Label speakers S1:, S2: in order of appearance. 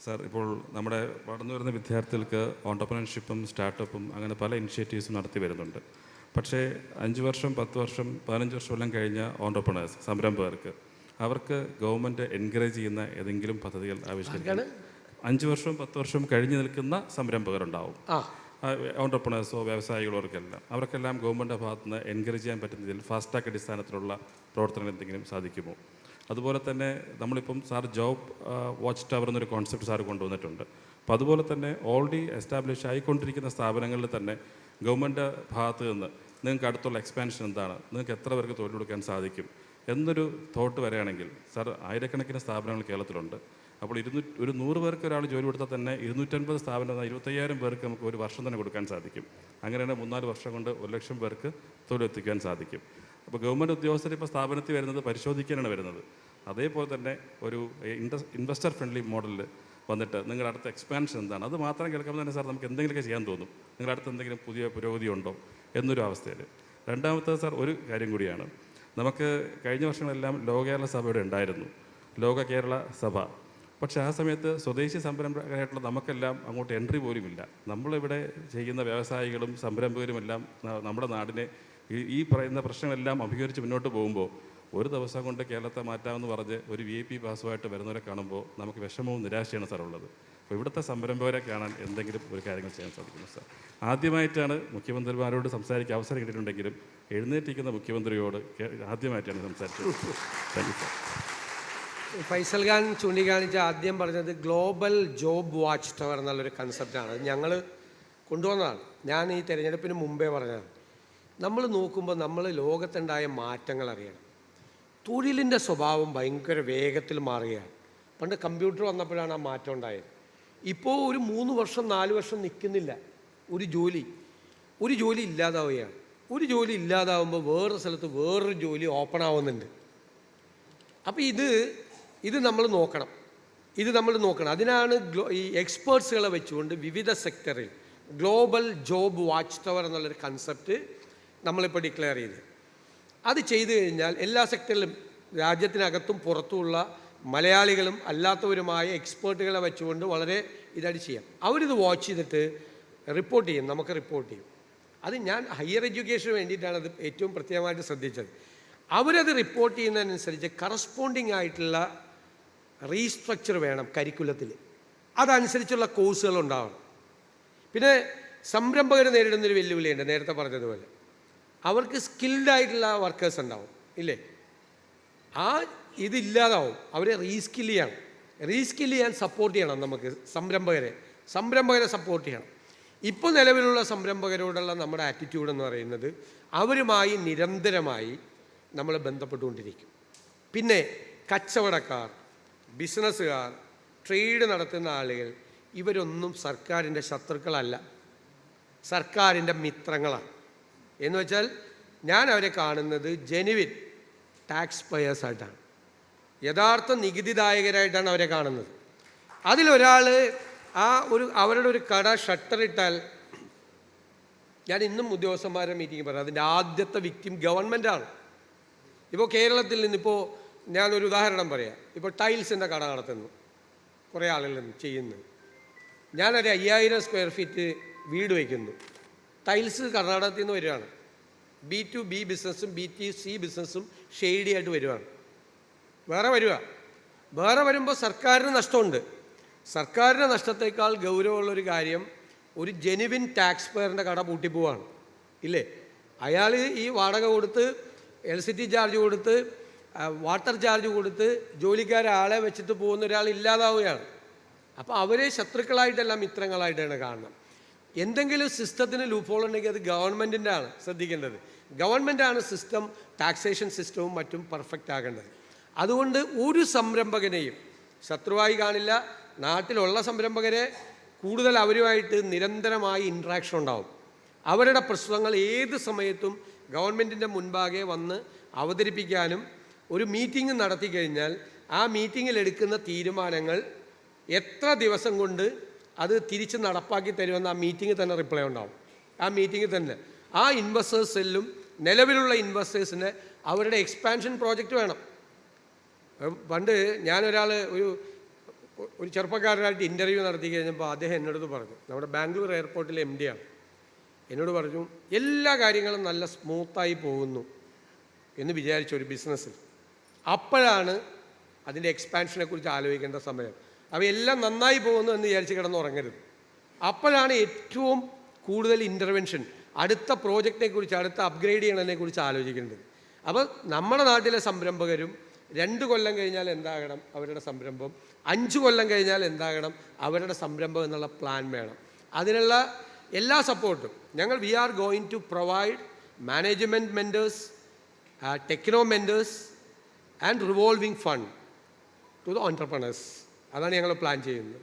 S1: Sir, ഇപ്പോൾ നമ്മുടെ വളർന്നു വരുന്ന വിദ്യാർത്ഥികൾക്ക് ഓൺടർപ്രണർഷിപ്പും സ്റ്റാർട്ടപ്പും അങ്ങനെ പല ഇനിഷ്യേറ്റീവ്സും നടത്തി വരുന്നുണ്ട്. പക്ഷേ 5 വർഷം 10 വർഷം 15 വർഷം എല്ലാം കഴിഞ്ഞ ഓൺടർപ്രണേഴ്സ് സംരംഭകർക്ക് അവർക്ക് ഗവൺമെൻറ് എൻകറേജ് ചെയ്യുന്ന ഏതെങ്കിലും പദ്ധതികൾ ആവിഷ്കരിക്കണം. 5 വർഷവും 10 വർഷവും കഴിഞ്ഞ് നിൽക്കുന്ന സംരംഭകരുണ്ടാവും, ഓൺടർപ്രണേഴ്സോ വ്യവസായികളോ അവർക്കെല്ലാം ഗവൺമെൻറ് ഭാഗത്ത് നിന്ന് എൻകറേജ് ചെയ്യാൻ പറ്റുന്ന രീതിയിൽ ഫാസ്റ്റ് ട്രാക്ക് അടിസ്ഥാനത്തിലുള്ള പ്രവർത്തനങ്ങൾ എന്തെങ്കിലും സാധിക്കുമോ? അതുപോലെ തന്നെ നമ്മളിപ്പം സാർ ജോബ് വാച്ച് ടവർ എന്നൊരു കോൺസെപ്റ്റ് സാർ കൊണ്ടുവന്നിട്ടുണ്ട്. അപ്പോൾ അതുപോലെ തന്നെ ഓൾറെഡി എസ്റ്റാബ്ലിഷ് ആയിക്കൊണ്ടിരിക്കുന്ന സ്ഥാപനങ്ങളിൽ തന്നെ ഗവൺമെൻറ് ഭാഗത്ത് നിന്ന് നിങ്ങൾക്ക് അടുത്തുള്ള എക്സ്പാൻഷൻ എന്താണ്, നിങ്ങൾക്ക് എത്ര പേർക്ക് തൊഴിൽ കൊടുക്കാൻ സാധിക്കും എന്നൊരു തോട്ട് വരികയാണെങ്കിൽ സാർ, ആയിരക്കണക്കിന് സ്ഥാപനങ്ങൾ കേരളത്തിലുണ്ട്. അപ്പോൾ ഒരു 100 പേർക്ക് ഒരാൾ ജോലി കൊടുത്താൽ തന്നെ 250 സ്ഥാപനം 25,000 പേർക്ക് നമുക്ക് ഒരു വർഷം തന്നെ കൊടുക്കാൻ സാധിക്കും. അങ്ങനെയാണ് 3-4 വർഷം കൊണ്ട് 1,00,000 പേർക്ക് തൊഴിലെത്തിക്കാൻ സാധിക്കും. അപ്പോൾ ഗവൺമെൻറ് ഉദ്യോഗസ്ഥർ ഇപ്പോൾ സ്ഥാപനത്തിൽ വരുന്നത് പരിശോധിക്കാനാണ് വരുന്നത്. അതേപോലെ തന്നെ ഒരു ഇൻവെസ്റ്റർ ഫ്രണ്ട്ലി മോഡലിൽ വന്നിട്ട് നിങ്ങളുടെ അടുത്ത എക്സ്പാൻഷൻ എന്താണ്, അത് മാത്രം കേൾക്കുമ്പോൾ തന്നെ സാർ നമുക്ക് എന്തെങ്കിലുമൊക്കെ ചെയ്യാൻ തോന്നും. നിങ്ങളുടെ അടുത്ത് എന്തെങ്കിലും പുതിയ പുരോഗതി ഉണ്ടോ എന്നൊരു അവസ്ഥയിൽ. രണ്ടാമത്തേത് സാർ, ഒരു കാര്യം കൂടിയാണ്. നമുക്ക് കഴിഞ്ഞ വർഷങ്ങളെല്ലാം ലോക കേരള സഭയുടെ ഉണ്ടായിരുന്നു, ലോക കേരള സഭ. പക്ഷേ ആ സമയത്ത് സ്വദേശി സംരംഭകരായിട്ടുള്ള നമുക്കെല്ലാം അങ്ങോട്ട് എൻട്രി പോലുമില്ല. നമ്മളിവിടെ ചെയ്യുന്ന വ്യവസായികളും സംരംഭകരുമെല്ലാം നമ്മുടെ നാടിനെ ഈ പറയുന്ന പ്രശ്നങ്ങളെല്ലാം അഭിമുഖീകരിച്ച് മുന്നോട്ട് പോകുമ്പോൾ ഒരു ദിവസം കൊണ്ട് കേരളത്തെ മാറ്റാമെന്ന് പറഞ്ഞ് ഒരു VIP പാസുമായിട്ട് വരുന്നവരെ കാണുമ്പോൾ നമുക്ക് വിഷമവും നിരാശയാണ് സാർ ഉള്ളത്. അപ്പോൾ ഇവിടുത്തെ സംരംഭകരെ കാണാൻ എന്തെങ്കിലും ഒരു കാര്യങ്ങൾ ചെയ്യാൻ സാധിക്കുന്നു സാർ? ആദ്യമായിട്ടാണ് മുഖ്യമന്ത്രിമാരോട് സംസാരിക്കാൻ അവസരം കിട്ടിയിട്ടുണ്ടെങ്കിലും എഴുന്നേറ്റിരിക്കുന്ന മുഖ്യമന്ത്രിയോട് ആദ്യമായിട്ടാണ് സംസാരിച്ചത്. Thank you sir.
S2: Faisal Khan ചൂണ്ടിക്കാണിച്ച ആദ്യം പറഞ്ഞത് ഗ്ലോബൽ ജോബ് വാച്ച് ടവർ എന്നുള്ളൊരു കൺസെപ്റ്റാണ്. ഞങ്ങൾ കൊണ്ടുവന്നതാണ്. ഞാൻ ഈ തിരഞ്ഞെടുപ്പിന് മുമ്പേ പറഞ്ഞതാണ്. നമ്മൾ നോക്കുമ്പോൾ നമ്മൾ ലോകത്തുണ്ടായ മാറ്റങ്ങൾ അറിയണം. തൊഴിലിൻ്റെ സ്വഭാവം ഭയങ്കര വേഗത്തിൽ മാറുകയാണ്. പണ്ട് കമ്പ്യൂട്ടർ വന്നപ്പോഴാണ് ആ മാറ്റം ഉണ്ടായത്. ഇപ്പോൾ ഒരു 3 വർഷം 4 വർഷം നിൽക്കുന്നില്ല ഒരു ജോലി ഇല്ലാതാവുകയാണ്. ഒരു ജോലി ഇല്ലാതാവുമ്പോൾ വേറൊരു സ്ഥലത്ത് വേറൊരു ജോലി ഓപ്പൺ ആവുന്നുണ്ട്. അപ്പോൾ ഇത് നമ്മൾ നോക്കണം. അതിനാണ് ഈ എക്സ്പേർട്സുകളെ വെച്ചുകൊണ്ട് വിവിധ സെക്ടറിൽ ഗ്ലോബൽ ജോബ് വാച്ച് ടവർ എന്നുള്ളൊരു കൺസെപ്റ്റ് നമ്മളിപ്പോൾ ഡിക്ലെയർ ചെയ്ത്. അത് ചെയ്തു കഴിഞ്ഞാൽ എല്ലാ സെക്ടറിലും രാജ്യത്തിനകത്തും പുറത്തുമുള്ള മലയാളികളും അല്ലാത്തവരുമായ എക്സ്പേർട്ടുകളെ വെച്ചുകൊണ്ട് വളരെ ഇതായിട്ട് ചെയ്യാം. അവരിത് വാച്ച് ചെയ്തിട്ട് റിപ്പോർട്ട് ചെയ്യും, നമുക്ക് റിപ്പോർട്ട് ചെയ്യും. അത് ഞാൻ ഹയർ എഡ്യൂക്കേഷന് വേണ്ടിയിട്ടാണ് അത് ഏറ്റവും പ്രത്യേകമായിട്ട് ശ്രദ്ധിച്ചത്. അവരത് റിപ്പോർട്ട് ചെയ്യുന്നതിനനുസരിച്ച് കറസ്പോണ്ടിങ് ആയിട്ടുള്ള റീസ്ട്രക്ചർ വേണം കരിക്കുലത്തിൽ. അതനുസരിച്ചുള്ള കോഴ്സുകൾ ഉണ്ടാവണം. പിന്നെ സംരംഭകർ നേരിടുന്നൊരു വെല്ലുവിളിയുണ്ട്. നേരത്തെ പറഞ്ഞതുപോലെ അവർക്ക് സ്കിൽഡായിട്ടുള്ള വർക്കേഴ്സ് ഉണ്ടാവും, ഇല്ലേ? ഇതില്ലാതാവും. അവരെ റീസ്കിൽ ചെയ്യാൻ സപ്പോർട്ട് ചെയ്യണം. നമുക്ക് സംരംഭകരെ സപ്പോർട്ട് ചെയ്യണം. ഇപ്പോൾ നിലവിലുള്ള സംരംഭകരോടുള്ള നമ്മുടെ ആറ്റിറ്റ്യൂഡ് എന്ന് പറയുന്നത് അവരുമായി നിരന്തരമായി നമ്മൾ ബന്ധപ്പെട്ടുകൊണ്ടിരിക്കും. പിന്നെ കച്ചവടക്കാർ, ബിസിനസ്സുകാർ, ട്രേഡ് നടത്തുന്ന ആളുകൾ, ഇവരൊന്നും സർക്കാരിൻ്റെ ശത്രുക്കളല്ല, സർക്കാരിൻ്റെ മിത്രങ്ങളാണ്. എന്ന് വെച്ചാൽ ഞാൻ അവരെ കാണുന്നത് ജെനുവിൻ ടാക്സ് പേയേഴ്സായിട്ടാണ്, യഥാർത്ഥ നികുതിദായകരായിട്ടാണ് അവരെ കാണുന്നത്. അതിലൊരാൾ അവരുടെ ഒരു കട ഷട്ടറിട്ടാൽ, ഞാൻ ഇന്നും ഉദ്യോഗസ്ഥന്മാരുടെ മീറ്റിംഗ് പറയാം, അതിൻ്റെ ആദ്യത്തെ വിക്ടിം ഗവൺമെൻറ്റാണ്. ഇപ്പോൾ കേരളത്തിൽ നിന്നിപ്പോൾ ഞാനൊരു ഉദാഹരണം പറയാം. ഇപ്പോൾ ടൈൽസിൻ്റെ കട നടത്തുന്നു കുറേ ആളുകൾ ചെയ്യുന്നു. ഞാനൊരു 5000 സ്ക്വയർ ഫീറ്റ് വീട് വയ്ക്കുന്നു. ടൈൽസ് കർണാടകത്തിൽ നിന്ന് വരുവാണ്. B2B ബിസിനസ്സും B2C ബിസിനസ്സും ഷെയ്ഡിയായിട്ട് വരുവാണ്. വേറെ വരുമ്പോൾ സർക്കാരിന് നഷ്ടമുണ്ട്. സർക്കാരിൻ്റെ നഷ്ടത്തേക്കാൾ ഗൗരവമുള്ളൊരു കാര്യം ഒരു ജെനുവിൻ ടാക്സ് പെയറിൻ്റെ കട പൂട്ടിപ്പോവാണ്, ഇല്ലേ? അയാൾ ഈ വാടക കൊടുത്ത്, എലക്ട്രിസിറ്റി ചാർജ് കൊടുത്ത്, വാട്ടർ ചാർജ് കൊടുത്ത് ജോലിക്കാരെ ആളെ വെച്ചിട്ട് പോകുന്ന ഒരാൾ ഇല്ലാതാവുകയാണ്. അപ്പോൾ അവരെ ശത്രുക്കളായിട്ടല്ല മിത്രങ്ങളായിട്ടാണ് കാണണം. എന്തെങ്കിലും സിസ്റ്റത്തിന് ലൂപ്ഹോൾ ഉണ്ടെങ്കിൽ അത് ഗവൺമെൻറ്റിൻ്റെ ആണ് ശ്രദ്ധിക്കേണ്ടത്. ഗവൺമെൻറ്റാണ് സിസ്റ്റം, ടാക്സേഷൻ സിസ്റ്റവും മറ്റും പെർഫെക്റ്റ് ആകേണ്ടത്. അതുകൊണ്ട് ഒരു സംരംഭകനെയും ശത്രുവായി കാണില്ല. നാട്ടിലുള്ള സംരംഭകരെ കൂടുതൽ അവരുമായിട്ട് നിരന്തരമായി ഇൻട്രാക്ഷൻ ഉണ്ടാവും. അവരുടെ പ്രശ്നങ്ങൾ ഏത് സമയത്തും ഗവൺമെൻറ്റിൻ്റെ മുൻപാകെ വന്ന് അവതരിപ്പിക്കാനും, ഒരു മീറ്റിംഗ് നടത്തി കഴിഞ്ഞാൽ ആ മീറ്റിങ്ങിൽ എടുക്കുന്ന തീരുമാനങ്ങൾ എത്ര ദിവസം കൊണ്ട് അത് തിരിച്ച് നടപ്പാക്കി തരുമെന്ന് ആ മീറ്റിങ്ങിൽ തന്നെ റിപ്ലൈ ഉണ്ടാവും. ആ മീറ്റിങ്ങിൽ തന്നെ ആ ഇൻവെസ്റ്റേഴ്സ് സെല്ലും നിലവിലുള്ള ഇൻവെസ്റ്റേഴ്സിന് അവരുടെ എക്സ്പാൻഷൻ പ്രോജക്റ്റ് വേണം. പണ്ട് ഞാനൊരാൾ ഒരു ഒരു ചെറുപ്പക്കാരനായിട്ട് ഇൻ്റർവ്യൂ നടത്തി കഴിഞ്ഞപ്പോൾ അദ്ദേഹം എന്നോട് പറഞ്ഞു, നമ്മുടെ ബാംഗ്ലൂർ എയർപോർട്ടിലെ MD ആണ്, എന്നോട് പറഞ്ഞു എല്ലാ കാര്യങ്ങളും നല്ല സ്മൂത്തായി പോകുന്നു എന്ന് വിചാരിച്ച ഒരു ബിസിനസ്സിൽ അപ്പോഴാണ് അതിൻ്റെ എക്സ്പാൻഷനെ കുറിച്ച് ആലോചിക്കേണ്ട സമയം. അവയെല്ലാം നന്നായി പോകുന്നു എന്ന് വിചാരിച്ച് കിടന്നുറങ്ങരുത്. അപ്പോഴാണ് ഏറ്റവും കൂടുതൽ ഇൻ്റർവെൻഷൻ, അടുത്ത പ്രോജക്റ്റിനെ കുറിച്ച്, അടുത്ത അപ്ഗ്രേഡ് ചെയ്യണതിനെ കുറിച്ച് ആലോചിക്കേണ്ടത്. അപ്പോൾ നമ്മുടെ നാട്ടിലെ സംരംഭകരും 2 കൊല്ലം കഴിഞ്ഞാൽ എന്താകണം അവരുടെ സംരംഭം, 5 കൊല്ലം കഴിഞ്ഞാൽ എന്താകണം അവരുടെ സംരംഭം എന്നുള്ള പ്ലാൻ വേണം. അതിനുള്ള എല്ലാ സപ്പോർട്ടും ഞങ്ങൾ we are going to provide management mentors, techno mentors and revolving fund to the entrepreneurs. അതാണ് ഞങ്ങൾ പ്ലാൻ ചെയ്യുന്നത്.